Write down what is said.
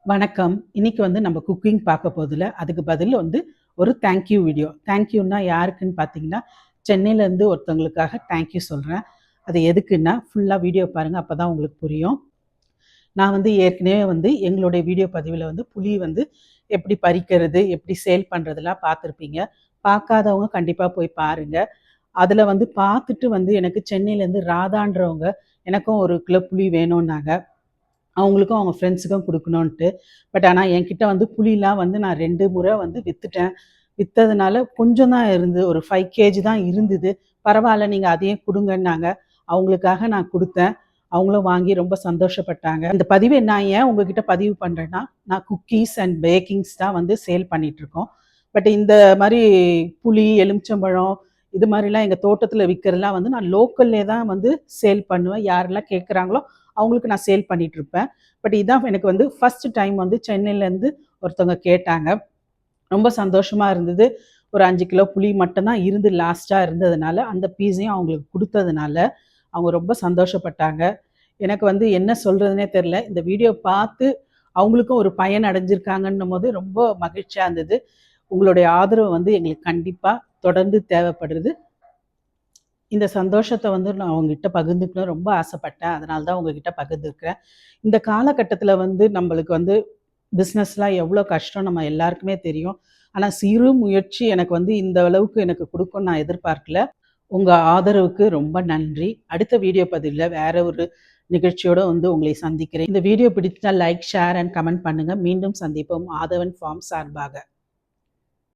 வணக்கம். இன்னைக்கு நம்ம குக்கிங் பார்க்க போதில்ல. அதுக்கு பதில் ஒரு தேங்க்யூ வீடியோ. தேங்க்யூன்னா யாருக்குன்னு பார்த்தீங்கன்னா, சென்னையிலேருந்து ஒருத்தவங்களுக்காக தேங்க்யூ சொல்றேன். அது எதுக்குன்னா, ஃபுல்லா வீடியோ பாருங்க. அப்பதான் உங்களுக்கு புரியும். நான் ஏற்கனவே எங்களுடைய வீடியோ பதிவில புளி எப்படி பறிக்கிறது, எப்படி சேல் பண்றதெல்லாம் பார்த்துருப்பீங்க. பார்க்காதவங்க கண்டிப்பா போய் பாருங்க. அதில பார்த்துட்டு எனக்கு சென்னையிலேருந்து ராதான்றவங்க எனக்கும் 1 கிலோ புளி வேணும்னாங்க. அவங்களுக்கும் அவங்க ஃப்ரெண்ட்ஸுக்கும் குடுக்கணுன்ட்டு. பட் ஆனா என்கிட்ட புளிலாம் நான் 2 முறை வித்துட்டேன். வித்ததுனால கொஞ்சம் தான் இருந்தது. ஒரு 5 கேஜி தான் இருந்தது. பரவால்ல நீங்க அதையும் குடுங்கன்னாங்க. அவங்களுக்காக நான் குடுத்தேன். அவங்களும் வாங்கி ரொம்ப சந்தோஷப்பட்டாங்க. இந்த பதிவு நான் ஏன் உங்ககிட்ட பதிவு பண்றேன்னா, நான் குக்கீஸ் அண்ட் பேக்கிங்ஸ் தான் சேல் பண்ணிட்டுருக்கோம். பட் இந்த மாரி புளி, எலுமிச்சம்பழம் இது மாரிலாம் எங்க தோட்டத்தில விக்கிறதெல்லாம் நான் லோக்கல்லே தான் சேல் பண்ணுவேன். யாரெல்லாம் கேட்குறாங்களோ அவங்களுக்கு நான் சேல் பண்ணிட்டுருப்பேன். பட் இதான் எனக்கு ஃபர்ஸ்ட் டைம் சென்னையிலேருந்து ஒருத்தவங்க கேட்டாங்க. ரொம்ப சந்தோஷமா இருந்தது. ஒரு 5 கிலோ புளி மட்டும் தான் லாஸ்ட்டா இருந்ததுனால, அந்த பீஸையும் அவங்களுக்கு குடுத்ததுனால, அவங்க ரொம்ப சந்தோஷப்பட்டாங்க. எனக்கு என்ன சொல்றதுன்னே தெரியல. இந்த வீடியோ பார்த்து அவங்களுக்கும் ஒரு பயன் அடைஞ்சிருக்காங்கன்னும்போது ரொம்ப மகிழ்ச்சியா இருந்தது. உங்களுடைய ஆதரவு எங்களுக்கு கண்டிப்பா தொடர்ந்து தேவைப்படுது. இந்த சந்தோஷத்த நான் உங்ககிட்ட பகிர்ந்துக்கணும்னு ரொம்ப ஆசைப்பட்டேன். அதனால தான் உங்ககிட்ட பகிர்ந்துக்கிறேன். இந்த காலகட்டத்தில நம்மளுக்கு பிஸ்னஸ்லாம் எவ்வளோ கஷ்டம் நம்ம எல்லாருக்குமே தெரியும். ஆனா சிறு முயற்சி எனக்கு இந்த அளவுக்கு எனக்கு குடுக்கும்னு நான் எதிர்பார்க்கல. உங்க ஆதரவுக்கு ரொம்ப நன்றி. அடுத்த வீடியோ பதிவில வேற ஒரு நிகழ்ச்சியோட உங்களை சந்திக்கிறேன். இந்த வீடியோ பிடித்தால் லைக், ஷேர் அண்ட் கமெண்ட் பண்ணுங்க. மீண்டும் சந்திப்போம். ஆதவன் ஃபார்ம் சார்பாக.